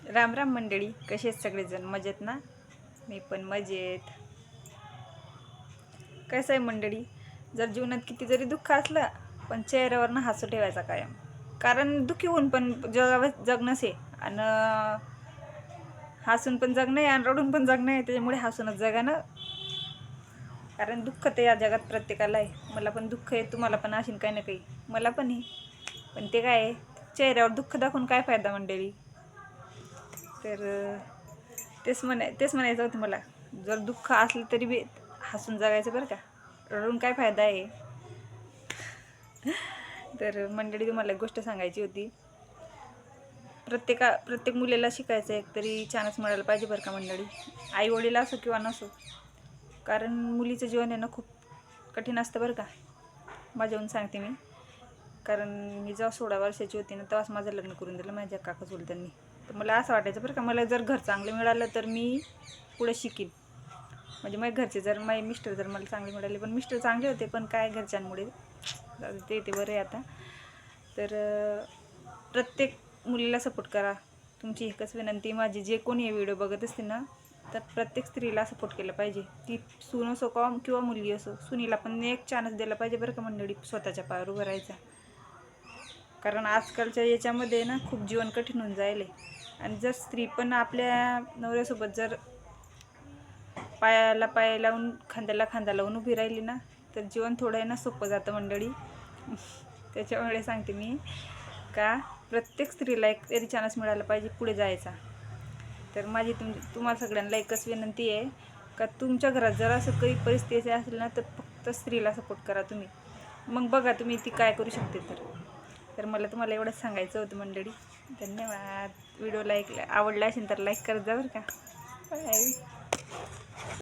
राम राम मंडळी, कसे आहेत सगळेजण? मजेत ना? मी पण मजेत. कसं आहे मंडळी, जर जीवनात किती जरी दुःख असलं पण चेहऱ्यावरनं हसू ठेवायचा कायम. कारण दुःखी होऊन पण जगणंच आहे आणि हसून पण जगणं आहे आणि रडून पण जगणं आहे. त्याच्यामुळे हसूनच जगा ना. कारण दुःख तर या जगात प्रत्येकाला आहे. मला पण दुःख आहे, तुम्हाला पण असेल काही ना काही, मला पण आहे. पण ते काय आहे, चेहऱ्यावर दुःख दाखवून काय फायदा मंडळी? तर तेच म्हणायचं होतं मला. जर दुःख असलं तरी बी हसून जगायचं बरं का. रडून काय फायदा आहे? तर मंडळी, तुम्हाला एक गोष्ट सांगायची होती. प्रत्येक मुलीला शिकायचं एक तरी चान्स मिळायला पाहिजे बरं का मंडळी. आई वडील असो किंवा नसो, कारण मुलीचं जीवन आहे ना खूप कठीण असतं बरं का. माझ्याहून सांगते मी. कारण मी जेव्हा 16 वर्षाची होती ना, तेव्हाच माझं लग्न करून दिलं माझ्या काका चुलत्यांनी. तर मला असं वाटायचं बरं का, मला जर घर चांगलं मिळालं तर मी पुढे शिकीन. म्हणजे माझे घरचे जर माझे मिस्टर जर मला चांगले मिळाले, पण मिस्टर चांगले होते पण काय घरच्यांमुळे ते बरं आहे आता. तर प्रत्येक मुलीला सपोर्ट करा. तुमची एकच विनंती माझी, जे कोणी हे व्हिडिओ बघत असते ना, तर प्रत्येक स्त्रीला सपोर्ट केलं पाहिजे. ती सून असो किंवा मुलगी असो, सुनीला पण एक चान्स दिला पाहिजे बरं का मंडळी, स्वतःच्या पायावर उभं राहायचा. कारण आजकालच्या याच्यामध्ये ना खूप जीवन कठीण होऊन जायले. आणि जर स्त्री पण आपल्या नवऱ्यासोबत जर पायाला पाय लावून खांद्याला खांदा लावून उभी राहिली ना, तर जीवन थोडं आहे ना सोपं जातं मंडळी. त्याच्यामुळे सांगते मी का प्रत्येक स्त्रीला एक तरी चान्स मिळाला पाहिजे पुढे जायचा. तर माझी तुम्हाला सगळ्यांना एकच विनंती आहे का, तुमच्या घरात जर असं काही परिस्थिती असेल ना, तर फक्त स्त्रीला सपोर्ट करा तुम्ही. मग बघा तुम्ही ती काय करू शकते. तर मला तुम्हाला एवढंच सांगायचं होतं मंडळी. धन्यवाद. व्हिडिओ आवडला असेल तर लाईक करत जा बरं का. बाय.